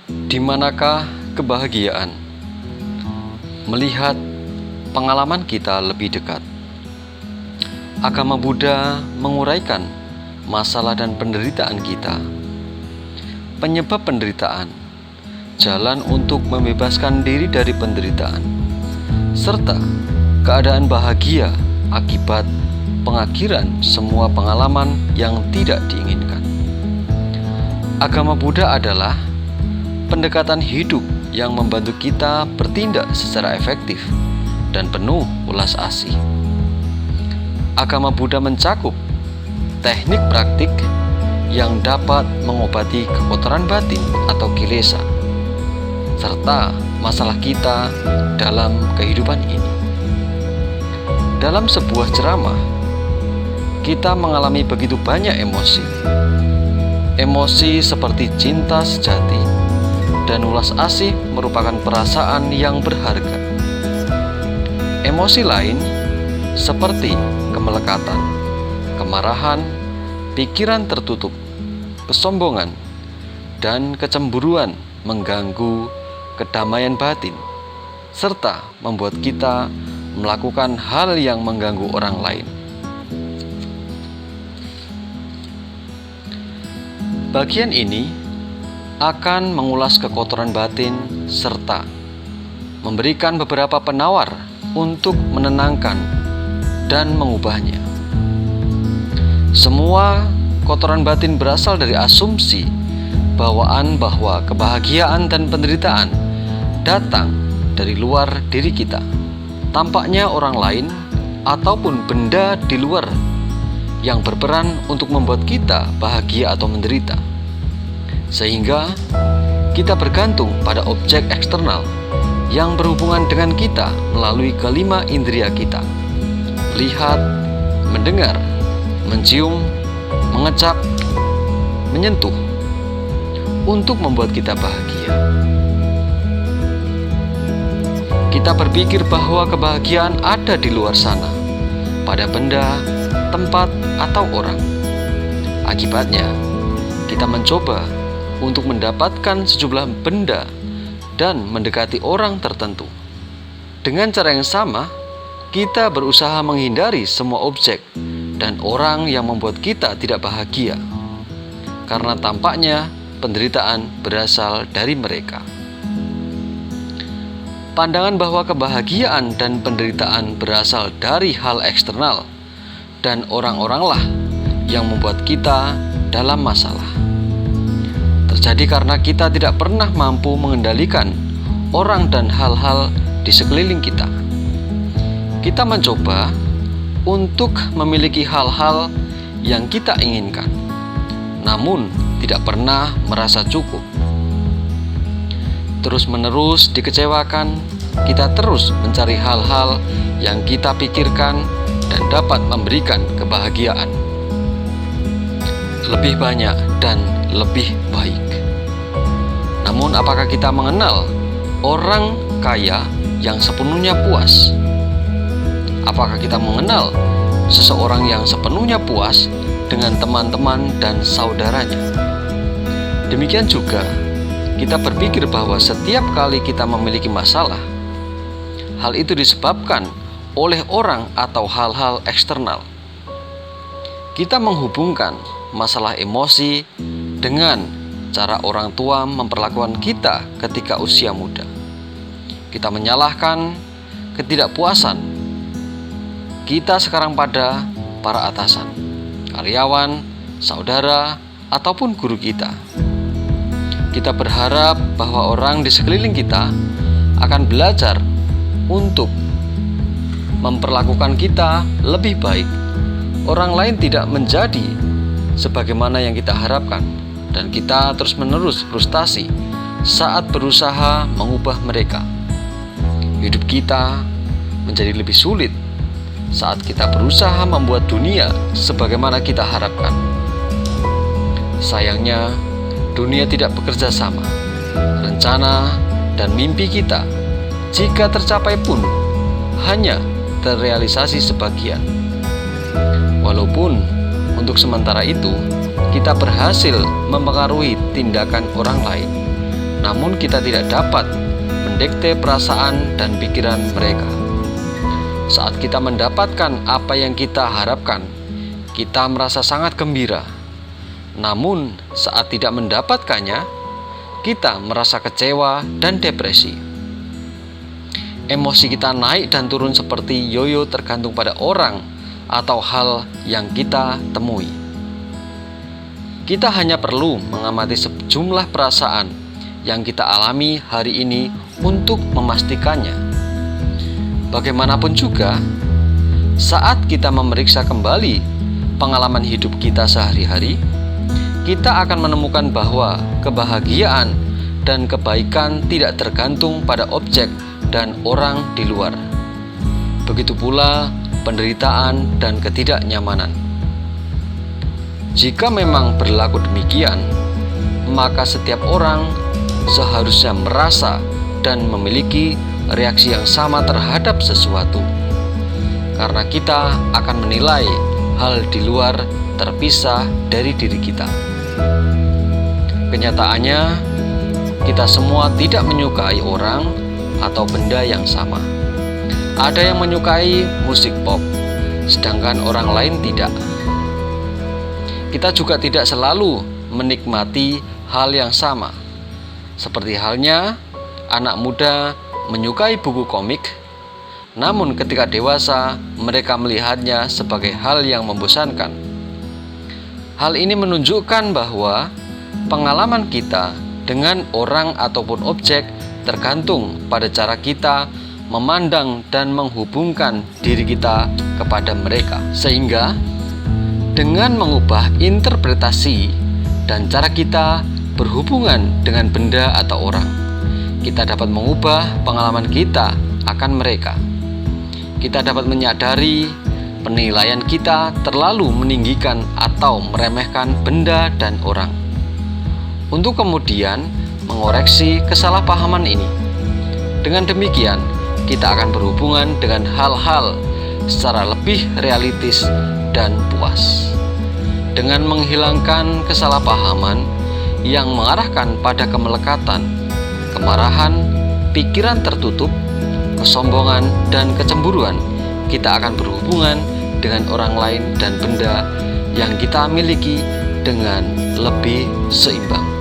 Di manakah kebahagiaan? Melihat pengalaman kita lebih dekat. Agama Buddha menguraikan masalah dan penderitaan kita. Penyebab penderitaan, jalan untuk membebaskan diri dari penderitaan, serta keadaan bahagia akibat pengakhiran semua pengalaman yang tidak diinginkan. Agama Buddha adalah pendekatan hidup yang membantu kita bertindak secara efektif dan penuh ulas asih. Agama Buddha mencakup teknik praktik yang dapat mengobati kekotoran batin atau kilesa, serta masalah kita dalam kehidupan ini. Dalam sebuah ceramah, kita mengalami begitu banyak emosi. Emosi seperti cinta sejati dan ulas asih merupakan perasaan yang berharga. Emosi lain seperti kemelekatan, kemarahan, pikiran tertutup, kesombongan, dan kecemburuan mengganggu kedamaian batin, serta membuat kita melakukan hal yang mengganggu orang lain. Bagian ini akan mengulas kekotoran batin serta memberikan beberapa penawar untuk menenangkan dan mengubahnya. Semua kotoran batin berasal dari asumsi bawaan bahwa kebahagiaan dan penderitaan datang dari luar diri kita. Tampaknya orang lain ataupun benda di luar yang berperan untuk membuat kita bahagia atau menderita, sehingga kita bergantung pada objek eksternal yang berhubungan dengan kita melalui kelima indera kita: melihat, mendengar, mencium, mengecap, menyentuh, untuk membuat kita bahagia. Kita berpikir bahwa kebahagiaan ada di luar sana, pada benda, tempat, atau orang. Akibatnya, kita mencoba untuk mendapatkan sejumlah benda dan mendekati orang tertentu. Dengan cara yang sama, kita berusaha menghindari semua objek dan orang yang membuat kita tidak bahagia, karena tampaknya penderitaan berasal dari mereka. Pandangan bahwa kebahagiaan dan penderitaan berasal dari hal eksternal dan orang-oranglah yang membuat kita dalam masalah terjadi karena kita tidak pernah mampu mengendalikan orang dan hal-hal di sekeliling kita. Kita mencoba untuk memiliki hal-hal yang kita inginkan, namun tidak pernah merasa cukup. Terus-menerus dikecewakan, kita terus mencari hal-hal yang kita pikirkan dan dapat memberikan kebahagiaan lebih banyak dan lebih baik. Namun, apakah kita mengenal orang kaya yang sepenuhnya puas? Apakah kita mengenal seseorang yang sepenuhnya puas dengan teman-teman dan saudaranya? Demikian juga, kita berpikir bahwa setiap kali kita memiliki masalah, hal itu disebabkan oleh orang atau hal-hal eksternal. Kita menghubungkan masalah emosi dengan cara orang tua memperlakukan kita ketika usia muda. Kita menyalahkan ketidakpuasan kita sekarang pada para atasan, karyawan, saudara, ataupun guru kita. Kita berharap bahwa orang di sekeliling kita akan belajar untuk memperlakukan kita lebih baik. Orang lain tidak menjadi sebagaimana yang kita harapkan, dan kita terus-menerus frustasi saat berusaha mengubah mereka. Hidup kita menjadi lebih sulit saat kita berusaha membuat dunia sebagaimana kita harapkan. Sayangnya, dunia tidak bekerja sama. Rencana dan mimpi kita, jika tercapai pun, hanya terrealisasi sebagian. Walaupun untuk sementara itu kita berhasil mempengaruhi tindakan orang lain, namun kita tidak dapat mendikte perasaan dan pikiran mereka. Saat kita mendapatkan apa yang kita harapkan, kita merasa sangat gembira. Namun, saat tidak mendapatkannya, kita merasa kecewa dan depresi. Emosi kita naik dan turun seperti yoyo tergantung pada orang atau hal yang kita temui. Kita hanya perlu mengamati sejumlah perasaan yang kita alami hari ini untuk memastikannya. Bagaimanapun juga, saat kita memeriksa kembali pengalaman hidup kita sehari-hari, kita akan menemukan bahwa kebahagiaan dan kebaikan tidak tergantung pada objek dan orang di luar. Begitu pula penderitaan dan ketidaknyamanan. Jika memang berlaku demikian, maka setiap orang seharusnya merasa dan memiliki reaksi yang sama terhadap sesuatu, karena kita akan menilai hal di luar terpisah dari diri kita. Kenyataannya, kita semua tidak menyukai orang atau benda yang sama. Ada yang menyukai musik pop, sedangkan orang lain tidak. Kita juga tidak selalu menikmati hal yang sama. Seperti halnya anak muda menyukai buku komik, namun ketika dewasa mereka melihatnya sebagai hal yang membosankan. Hal ini menunjukkan bahwa pengalaman kita dengan orang ataupun objek tergantung pada cara kita memandang dan menghubungkan diri kita kepada mereka. Sehingga dengan mengubah interpretasi dan cara kita berhubungan dengan benda atau orang, kita dapat mengubah pengalaman kita akan mereka. Kita dapat menyadari penilaian kita terlalu meninggikan atau meremehkan benda dan orang, untuk kemudian mengoreksi kesalahpahaman ini. Dengan demikian, kita akan berhubungan dengan hal-hal secara lebih realistis dan puas. Dengan menghilangkan kesalahpahaman yang mengarahkan pada kemelekatan, kemarahan, pikiran tertutup, kesombongan, dan kecemburuan, kita akan berhubungan dengan orang lain dan benda yang kita miliki dengan lebih seimbang.